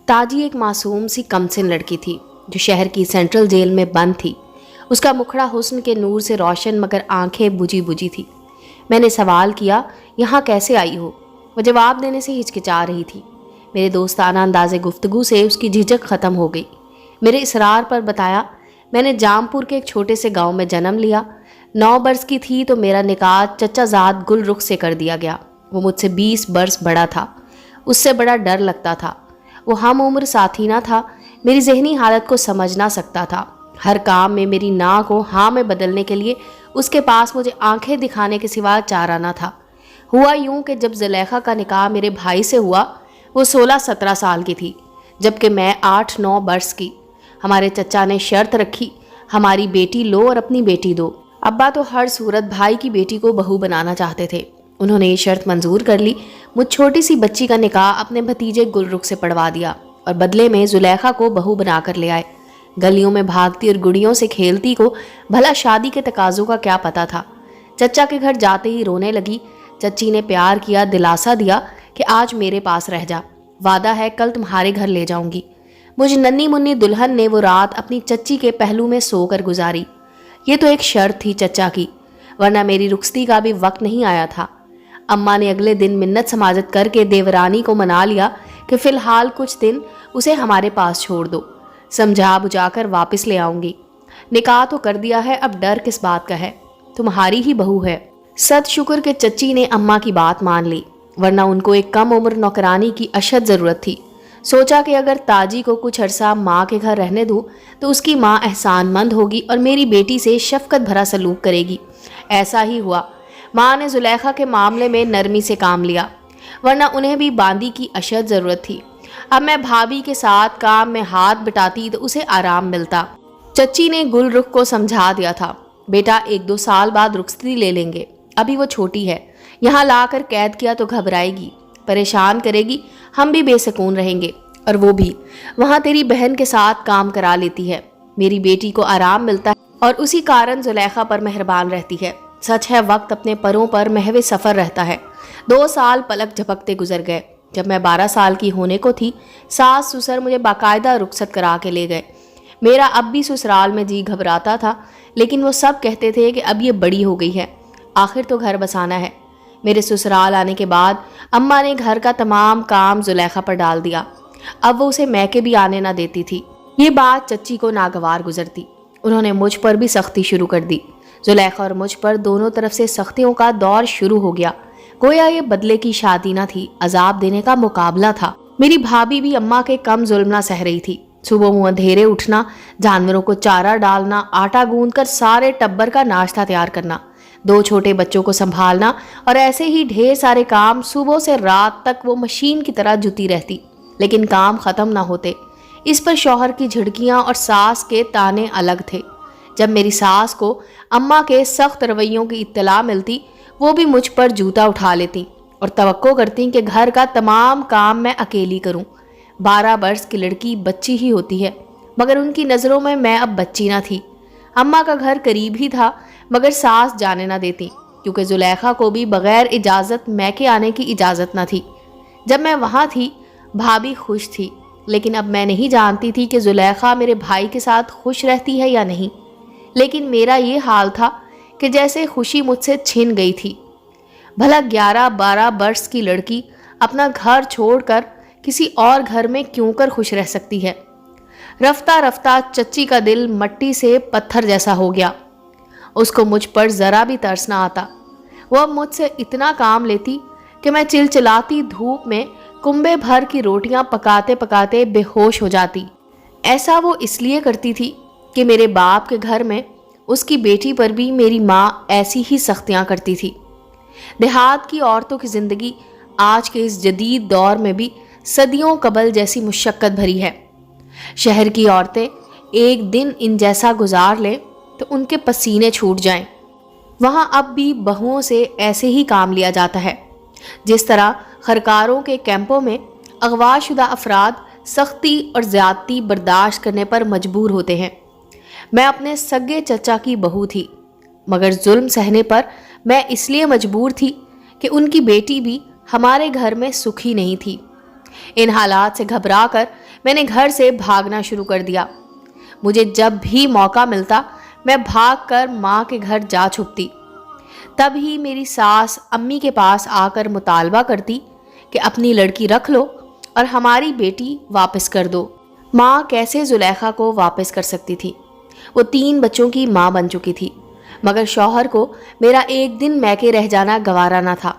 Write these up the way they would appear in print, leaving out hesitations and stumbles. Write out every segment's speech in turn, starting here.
ताजी एक मासूम सी कमसिन लड़की थी जो शहर की सेंट्रल जेल में बंद थी। उसका मुखड़ा हुस्न के नूर से रोशन मगर आंखें बुझी बुझी थी। मैंने सवाल किया, यहाँ कैसे आई हो? वो जवाब देने से हिचकिचा रही थी। मेरे दोस्ताना अंदाज़े गुफ्तगू से उसकी झिझक ख़त्म हो गई। मेरे इसरार पर बताया, मैंने जामपुर के एक छोटे से गांव में जन्म लिया। 9 बरस की थी तो मेरा निकाह चचाजाद गुलरुख से कर दिया गया। वो मुझसे 20 बरस बड़ा था। उससे बड़ा डर लगता था। वो हम उम्र साथी ना था, मेरी जहनी हालत को समझ ना सकता था। हर काम में मेरी ना को हाँ में बदलने के लिए उसके पास मुझे आंखें दिखाने के सिवा चारा ना था। हुआ यूं कि जब जुलेखा का निकाह मेरे भाई से हुआ, वो 16-17 साल की थी, जबकि मैं 8-9 बरस की। हमारे चचा ने शर्त रखी, हमारी बेटी लो और अपनी बेटी दो। अब्बा तो हर सूरत भाई की बेटी को बहू बनाना चाहते थे। उन्होंने ये शर्त मंजूर कर ली। मुझ छोटी सी बच्ची का निकाह अपने भतीजे गुलरुख से पढ़वा दिया और बदले में जुलेखा को बहू बनाकर ले आए। गलियों में भागती और गुड़ियों से खेलती को भला शादी के तकाजों का क्या पता था। चचा के घर जाते ही रोने लगी। चच्ची ने प्यार किया, दिलासा दिया कि आज मेरे पास रह जा, वादा है कल तुम्हारे घर ले जाऊंगी। मुझ नन्ही मुन्नी दुल्हन ने वो रात अपनी चच्ची के पहलू में सोकर गुजारी। ये तो एक शर्त थी चचा की, वरना मेरी रुखसती का भी वक्त नहीं आया था। अम्मा ने अगले दिन मिन्नत समाजत करके देवरानी को मना लिया कि फ़िलहाल कुछ दिन उसे हमारे पास छोड़ दो, समझा बुझाकर वापस ले आऊंगी। निकाह तो कर दिया है, अब डर किस बात का है, तुम्हारी ही बहू है। सद शुक्र के चच्ची ने अम्मा की बात मान ली, वरना उनको एक कम उम्र नौकरानी की अशद ज़रूरत थी। सोचा कि अगर ताजी को कुछ अरसा माँ के घर रहने दूँ तो उसकी माँ एहसानमंद होगी और मेरी बेटी से शफकत भरा सलूक करेगी। ऐसा ही हुआ। माँ ने जुलेखा के मामले में नरमी से काम लिया, वरना उन्हें भी बांदी की अशद ज़रूरत थी। अब मैं भाभी के साथ काम में हाथ बटाती तो उसे आराम मिलता। चच्ची ने गुलरुख को समझा दिया था, बेटा 1-2 साल बाद रुखसती ले लेंगे, अभी वो छोटी है। यहाँ लाकर कैद किया तो घबराएगी, परेशान करेगी, हम भी बेसकून रहेंगे। और वो भी वहाँ तेरी बहन के साथ काम करा लेती है, मेरी बेटी को आराम मिलता है और उसी कारण जुलेखा पर मेहरबान रहती है। सच है, वक्त अपने परों पर महवे सफ़र रहता है। 2 साल पलक झपकते गुजर गए। जब मैं 12 साल की होने को थी, सास ससुर मुझे बाकायदा रुखसत करा के ले गए। मेरा अब भी ससुराल में जी घबराता था, लेकिन वो सब कहते थे कि अब ये बड़ी हो गई है, आखिर तो घर बसाना है। मेरे ससुराल आने के बाद अम्मा ने घर का तमाम काम जुलेखा पर डाल दिया। अब वो उसे मैके भी आने ना देती थी। ये बात चच्ची को नागवार गुजरती। उन्होंने मुझ पर भी सख्ती शुरू कर दी। जुलेखा और मुझ पर दोनों तरफ से सख्तियों का दौर शुरू हो गया। गोया ये बदले की शादी ना थी, अजाब देने का मुकाबला था। मेरी भाभी भी अम्मा के कम जुल्म ना सह रही थी। सुबह मुँह अंधेरे उठना, जानवरों को चारा डालना, आटा गूंदकर सारे टब्बर का नाश्ता तैयार करना, 2 छोटे बच्चों को संभालना और ऐसे ही ढेर सारे काम। सुबह से रात तक वो मशीन की तरह जुटी रहती, लेकिन काम ख़त्म ना होते। इस पर शौहर की झिड़कियाँ और सास के ताने अलग थे। जब मेरी सास को अम्मा के सख्त रवैयों की इत्तला मिलती, वो भी मुझ पर जूता उठा लेती और तवक्को करती कि घर का तमाम काम मैं अकेली करूं। 12 बरस की लड़की बच्ची ही होती है, मगर उनकी नज़रों में मैं अब बच्ची ना थी। अम्मा का घर करीब ही था, मगर सास जाने ना देती, क्योंकि जुलेखा को भी बग़ैर इजाज़त मैके आने की इजाज़त ना थी। जब मैं वहाँ थी, भाभी खुश थी, लेकिन अब मैं नहीं जानती थी कि जुलेखा मेरे भाई के साथ खुश रहती है या नहीं। लेकिन मेरा ये हाल था कि जैसे खुशी मुझसे छिन गई थी। भला 11-12 बरस की लड़की अपना घर छोड़कर किसी और घर में क्यों कर खुश रह सकती है। रफ्ता रफ्ता चच्ची का दिल मट्टी से पत्थर जैसा हो गया। उसको मुझ पर ज़रा भी तरस ना आता। वो अब मुझसे इतना काम लेती कि मैं चिलचिलाती धूप में कुंबे भर की रोटियां पकाते पकाते बेहोश हो जाती। ऐसा वो इसलिए करती थी कि मेरे बाप के घर में उसकी बेटी पर भी मेरी माँ ऐसी ही सख्तियाँ करती थी। देहात की औरतों की ज़िंदगी आज के इस जदीद दौर में भी सदियों कबल जैसी मुशक्क़त भरी है। शहर की औरतें एक दिन इन जैसा गुजार लें तो उनके पसीने छूट जाएं। वहाँ अब भी बहुओं से ऐसे ही काम लिया जाता है, जिस तरह खरकारों के कैंपों में अगवाशुदा अफराद सख्ती और ज़्यादती बर्दाश्त करने पर मजबूर होते हैं। मैं अपने सगे चचा की बहू थी, मगर जुल्म सहने पर मैं इसलिए मजबूर थी कि उनकी बेटी भी हमारे घर में सुखी नहीं थी। इन हालात से घबरा कर मैंने घर से भागना शुरू कर दिया। मुझे जब भी मौका मिलता मैं भागकर माँ के घर जा छुपती। तब ही मेरी सास अम्मी के पास आकर मुतालबा करती कि अपनी लड़की रख लो और हमारी बेटी वापस कर दो। माँ कैसे जुलेखा को वापस कर सकती थी? वो 3 बच्चों की माँ बन चुकी थी, मगर शौहर को मेरा एक दिन मैके रह जाना गवारा ना था,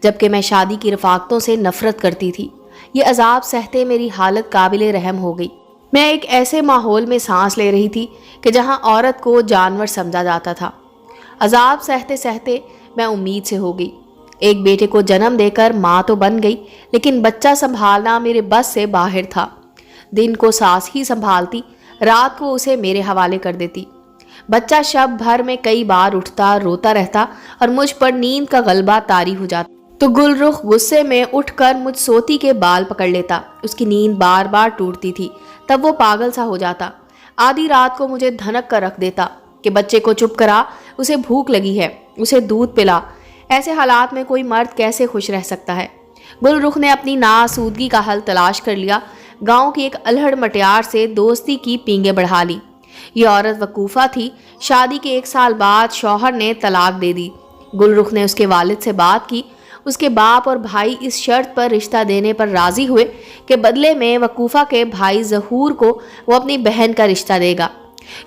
जबकि मैं शादी की रफाकतों से नफरत करती थी। ये अजाब सहते मेरी हालत काबिले रहम हो गई। मैं एक ऐसे माहौल में सांस ले रही थी कि जहाँ औरत को जानवर समझा जाता था। अजाब सहते सहते मैं उम्मीद से हो गई। एक बेटे को जन्म देकर माँ तो बन गई, लेकिन बच्चा संभालना मेरे बस से बाहर था। दिन को सास ही संभालती, रात को उसे मेरे हवाले कर देती। बच्चा शब भर में कई बार उठता रोता रहता और मुझ पर नींद का गलबा तारी हो जाता तो गुलरुख गुस्से में उठकर मुझ सोती के बाल पकड़ लेता। उसकी नींद बार बार टूटती थी, तब वो पागल सा हो जाता। आधी रात को मुझे धनक कर रख देता कि बच्चे को चुप करा, उसे भूख लगी है, उसे दूध पिला। ऐसे हालात में कोई मर्द कैसे खुश रह सकता है? गुलरुख ने अपनी नासूदगी का हल तलाश कर लिया। गांव की एक अल्हड़ मटियार से दोस्ती की पींगे बढ़ा ली। ये औरत वकूफ़ा थी। शादी के 1 साल बाद शौहर ने तलाक दे दी। गुलरुख ने उसके वालिद से बात की। उसके बाप और भाई इस शर्त पर रिश्ता देने पर राज़ी हुए कि बदले में वकूफ़ा के भाई ज़हूर को वो अपनी बहन का रिश्ता देगा।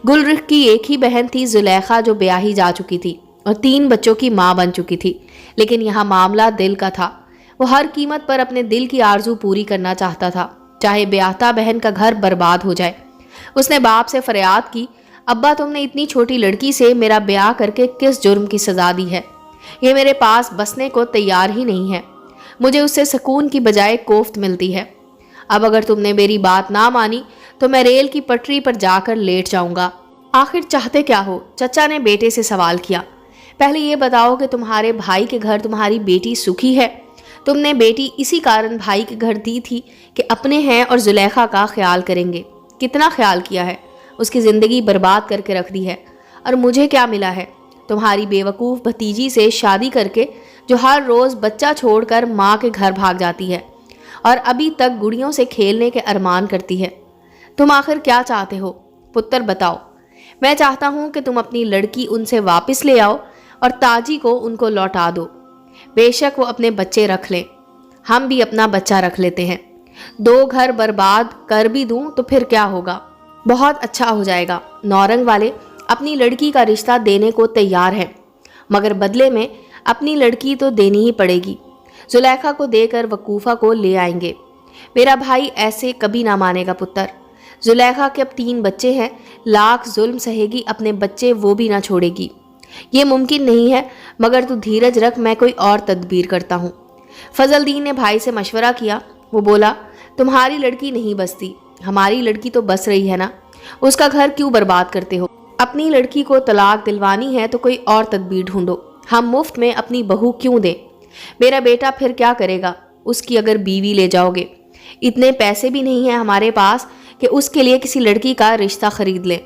गुलरुख की एक ही बहन थी, जुलेखा, जो ब्याही जा चुकी थी और 3 बच्चों की माँ बन चुकी थी। लेकिन यहाँ मामला दिल का था। वो हर कीमत पर अपने दिल की आरजू पूरी करना चाहता था, चाहे ब्याहता बहन का घर बर्बाद हो जाए। उसने बाप से फरियाद की, अब्बा, तुमने इतनी छोटी लड़की से मेरा ब्याह करके किस जुर्म की सजा दी है? ये मेरे पास बसने को तैयार ही नहीं है। मुझे उससे सुकून की बजाय कोफ्त मिलती है। अब अगर तुमने मेरी बात ना मानी तो मैं रेल की पटरी पर जाकर लेट जाऊंगा। आखिर चाहते क्या हो? चचा ने बेटे से सवाल किया। पहले ये बताओ कि तुम्हारे भाई के घर तुम्हारी बेटी सुखी है? तुमने बेटी इसी कारण भाई के घर दी थी कि अपने हैं और जुलेखा का ख्याल करेंगे। कितना ख्याल किया है? उसकी ज़िंदगी बर्बाद करके रख दी है। और मुझे क्या मिला है? तुम्हारी बेवकूफ़ भतीजी से शादी करके, जो हर रोज़ बच्चा छोड़कर माँ के घर भाग जाती है और अभी तक गुड़ियों से खेलने के अरमान करती है। तुम आखिर क्या चाहते हो? पुत्र बताओ। मैं चाहता हूँ कि तुम अपनी लड़की उनसे वापस ले आओ और ताजी को उनको लौटा दो। बेशक वो अपने बच्चे रख लें, हम भी अपना बच्चा रख लेते हैं। 2 घर बर्बाद कर भी दूं तो फिर क्या होगा? बहुत अच्छा हो जाएगा। नौरंग वाले अपनी लड़की का रिश्ता देने को तैयार हैं, मगर बदले में अपनी लड़की तो देनी ही पड़ेगी। जुलेखा को देकर वकूफ़ा को ले आएंगे। मेरा भाई ऐसे कभी ना मानेगा पुत्र। जुलेखा के अब 3 बच्चे हैं, लाख जुल्म सहेगी, अपने बच्चे वो भी ना छोड़ेगी। ये मुमकिन नहीं है, मगर तू धीरज रख, मैं कोई और तदबीर करता हूँ। फजलदीन ने भाई से मशवरा किया। वो बोला, तुम्हारी लड़की नहीं बसती, हमारी लड़की तो बस रही है ना, उसका घर क्यों बर्बाद करते हो? अपनी लड़की को तलाक दिलवानी है तो कोई और तदबीर ढूंढो। हम मुफ्त में अपनी बहू क्यों दें? मेरा बेटा फिर क्या करेगा? उसकी अगर बीवी ले जाओगे, इतने पैसे भी नहीं हैं हमारे पास कि उसके लिए किसी लड़की का रिश्ता खरीद लें।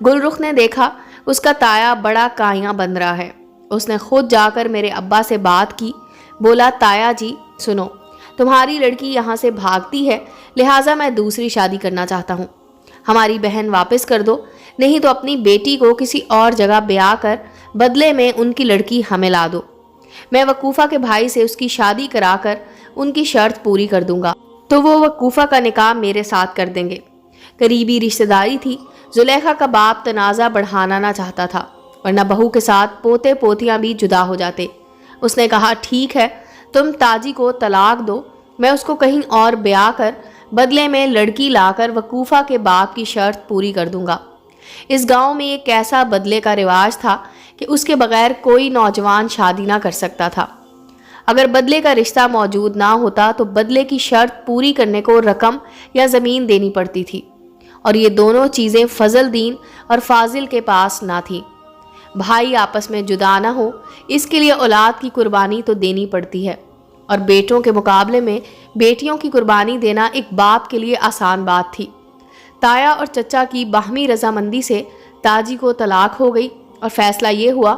गुलरुख ने देखा उसका ताया बड़ा काया बन रहा है। उसने खुद जाकर मेरे अब्बा से बात की। बोला, ताया जी सुनो, तुम्हारी लड़की यहाँ से भागती है, लिहाजा मैं दूसरी शादी करना चाहता हूँ। हमारी बहन वापस कर दो, नहीं तो अपनी बेटी को किसी और जगह ब्याह कर बदले में उनकी लड़की हमें ला दो। मैं वकूफ़ा के भाई से उसकी शादी कराकर उनकी शर्त पूरी कर दूंगा, तो वो वकूफ़ा का निकाह मेरे साथ कर देंगे। करीबी रिश्तेदारी थी। जुलेखा का बाप तनाज़ा बढ़ाना ना चाहता था, वरना बहू के साथ पोते पोतियाँ भी जुदा हो जाते। उसने कहा, ठीक है, तुम ताजी को तलाक दो, मैं उसको कहीं और ब्याह कर बदले में लड़की लाकर वकूफ़ा के बाप की शर्त पूरी कर दूंगा। इस गांव में एक ऐसा बदले का रिवाज था कि उसके बगैर कोई नौजवान शादी ना कर सकता था। अगर बदले का रिश्ता मौजूद ना होता तो बदले की शर्त पूरी करने को रकम या ज़मीन देनी पड़ती थी, और ये दोनों चीज़ें फजलदीन और फाजिल के पास ना थी। भाई आपस में जुदा ना हो, इसके लिए औलाद की कुर्बानी तो देनी पड़ती है, और बेटों के मुकाबले में बेटियों की कुर्बानी देना एक बाप के लिए आसान बात थी। ताया और चचा की बाहमी रजामंदी से ताजी को तलाक हो गई और फैसला ये हुआ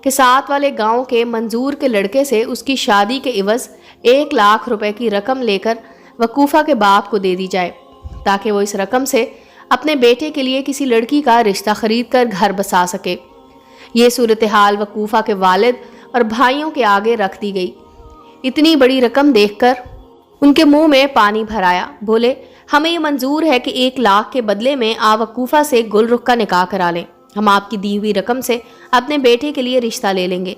कि साथ वाले गांव के मंजूर के लड़के से उसकी शादी के इवज़ 1 लाख रुपए की रकम लेकर वकूफ़ा के बाप को दे दी जाए। ताकि वो इस रकम से अपने बेटे के लिए किसी लड़की का रिश्ता खरीद कर घर बसा सके। ये सूरत हाल वकूफ़ा के वालिद और भाइयों के आगे रख दी गई। इतनी बड़ी रकम देखकर उनके मुंह में पानी भर आया। बोले, हमें ये मंजूर है कि 1 लाख के बदले में आप वकूफ़ा से गुलरुख का निकाह करा लें। हम आपकी दी हुई रकम से अपने बेटे के लिए रिश्ता ले लेंगे।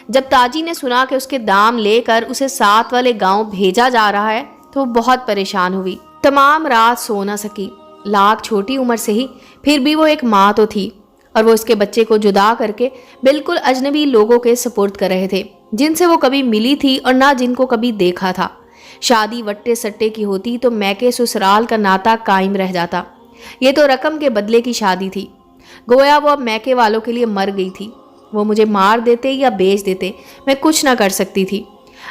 जब ताजी ने सुना कि उसके दाम लेकर उसे साथ वाले गांव भेजा जा रहा है तो वो बहुत परेशान हुई। तमाम रात सो न सकी। लाख छोटी उम्र से ही फिर भी वो एक माँ तो थी, और वो उसके बच्चे को जुदा करके बिल्कुल अजनबी लोगों के सुपुर्द कर रहे थे, जिनसे वो कभी मिली थी और ना जिनको कभी देखा था। शादी वट्टे सट्टे की होती तो मैके ससुराल का नाता कायम रह जाता। ये तो रकम के बदले की शादी थी। गोया वो अब मैके वालों के लिए मर गई थी। वो मुझे मार देते या बेच देते, मैं कुछ ना कर सकती थी।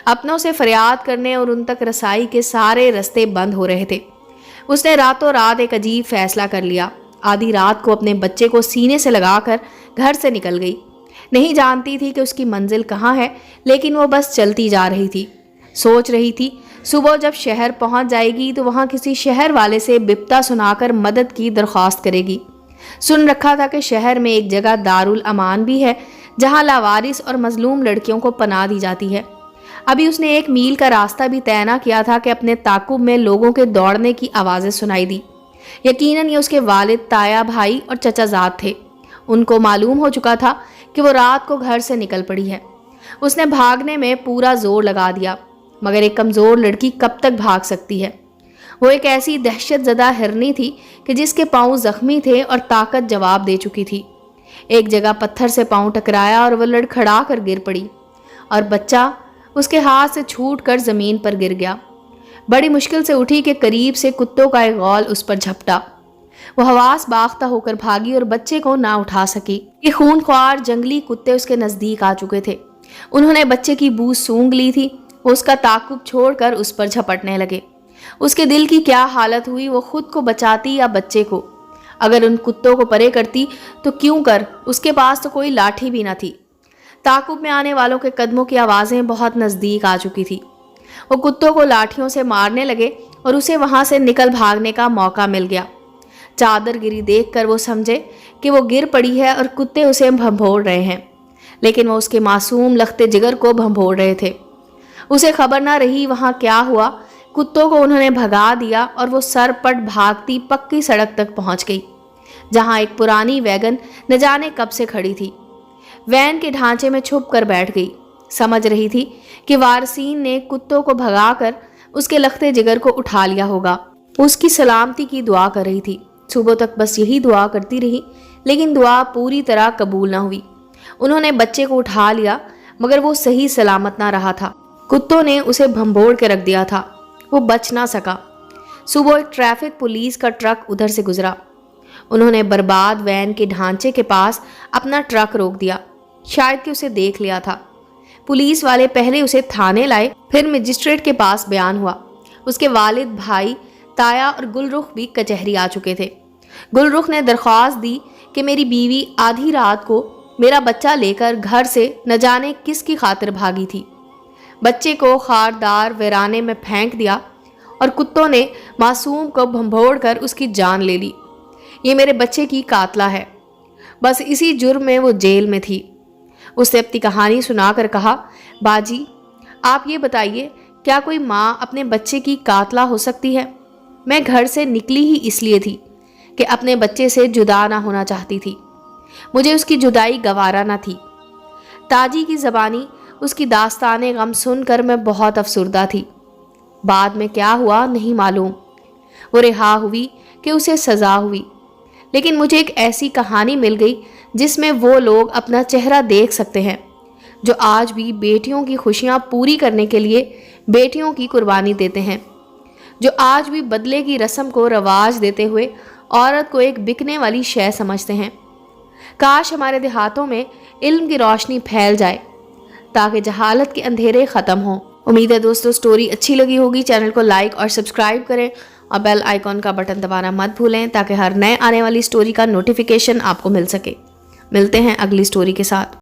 अपनों से फरियाद करने और उन तक रसाई के सारे रास्ते बंद हो रहे थे। उसने रातों रात एक अजीब फैसला कर लिया। आधी रात को अपने बच्चे को सीने से लगाकर घर से निकल गई। नहीं जानती थी कि उसकी मंजिल कहाँ है, लेकिन वो बस चलती जा रही थी। सोच रही थी सुबह जब शहर पहुंच जाएगी तो वहां किसी शहर वाले से बिपता सुनाकर मदद की दरख्वास्त करेगी। सुन रखा था कि शहर में एक जगह दारुल अमान भी है, जहां लावारिस और मजलूम लड़कियों को पनाह दी जाती है। अभी उसने 1 मील का रास्ता भी तय न किया था कि अपने ताकुब में लोगों के दौड़ने की आवाज़ें सुनाई दी। यकीनन ये उसके वालिद, ताया भाई और चचाजाद थे। उनको मालूम हो चुका था कि वो रात को घर से निकल पड़ी है। उसने भागने में पूरा जोर लगा दिया, मगर एक कमज़ोर लड़की कब तक भाग सकती है। वो एक ऐसी दहशत ज़दा हिरनी थी कि जिसके पाँव ज़ख्मी थे और ताकत जवाब दे चुकी थी। एक जगह पत्थर से पाँव टकराया और वह लड़खड़ा कर गिर पड़ी, और बच्चा उसके हाथ से छूट कर ज़मीन पर गिर गया। बड़ी मुश्किल से उठी कि करीब से कुत्तों का एक गौल उस पर झपटा। वो हवास बाख्ता होकर भागी और बच्चे को ना उठा सकी। ये खूनख्वार जंगली कुत्ते उसके नज़दीक आ चुके थे। उन्होंने बच्चे की बू सूंघ ली थी। वो उसका ताकुब छोड़कर उस पर झपटने लगे। उसके दिल की क्या हालत हुई, वो खुद को बचाती या बच्चे को। अगर उन कुत्तों को परे करती तो क्यों कर, उसके पास तो कोई लाठी भी न थी। ताकुब में आने वालों के कदमों की आवाज़ें बहुत नज़दीक आ चुकी थी। वो कुत्तों को लाठियों से मारने लगे और उसे वहाँ से निकल भागने का मौका मिल गया। चादर गिरी देखकर वो समझे कि वो गिर पड़ी है और कुत्ते उसे भंभोड़ रहे हैं, लेकिन वो उसके मासूम लखते जिगर को भंभोड़ रहे थे। उसे खबर ना रही वहाँ क्या हुआ। कुत्तों को उन्होंने भगा दिया और वो सरपट भागती पक्की सड़क तक पहुँच गई, जहाँ एक पुरानी वैगन न जाने कब से खड़ी थी। वैन के ढांचे में छुप कर बैठ गई। समझ रही थी कि वारसीन ने कुत्तों को भगाकर उसके लखते जिगर को उठा लिया होगा। उसकी सलामती की दुआ कर रही थी। सुबह तक बस यही दुआ करती रही, लेकिन दुआ पूरी तरह कबूल न हुई। उन्होंने बच्चे को उठा लिया, मगर वो सही सलामत ना रहा था। कुत्तों ने उसे भंभोड़ के रख दिया था। वो बच ना सका। सुबह एक ट्रैफिक पुलिस का ट्रक उधर से गुजरा। उन्होंने बर्बाद वैन के ढांचे के पास अपना ट्रक रोक दिया, शायद कि उसे देख लिया था। पुलिस वाले पहले उसे थाने लाए, फिर मजिस्ट्रेट के पास बयान हुआ। उसके वालिद, भाई, ताया और गुलरुख भी कचहरी आ चुके थे। गुलरुख ने दरख्वास्त दी कि मेरी बीवी आधी रात को मेरा बच्चा लेकर घर से न जाने किसकी खातिर भागी थी। बच्चे को खारदार वीराने में फेंक दिया और कुत्तों ने मासूम को भंभोड़ कर उसकी जान ले ली। ये मेरे बच्चे की कातला है। बस इसी जुर्म में वो जेल में थी। उसने अपनी कहानी सुनाकर कहा, बाजी आप ये बताइए, क्या कोई माँ अपने बच्चे की कातला हो सकती है? मैं घर से निकली ही इसलिए थी कि अपने बच्चे से जुदा ना होना चाहती थी। मुझे उसकी जुदाई गवारा ना थी। ताजी की ज़बानी उसकी दास्ताने गम सुनकर मैं बहुत अफसुर्दा थी। बाद में क्या हुआ नहीं मालूम। वो रिहा हुई कि उसे सज़ा हुई, लेकिन मुझे एक ऐसी कहानी मिल गई जिसमें वो लोग अपना चेहरा देख सकते हैं जो आज भी बेटियों की खुशियाँ पूरी करने के लिए बेटियों की कुर्बानी देते हैं, जो आज भी बदले की रस्म को रवाज देते हुए औरत को एक बिकने वाली शय समझते हैं। काश हमारे देहातों में इल्म की रोशनी फैल जाए ताकि जहालत के अंधेरे ख़त्म हों। उम्मीद है दोस्तों स्टोरी अच्छी लगी होगी। चैनल को लाइक और सब्सक्राइब करें और बेल आइकॉन का बटन दबाना मत भूलें ताकि हर नए आने वाली स्टोरी का नोटिफिकेशन आपको मिल सके। मिलते हैं अगली स्टोरी के साथ।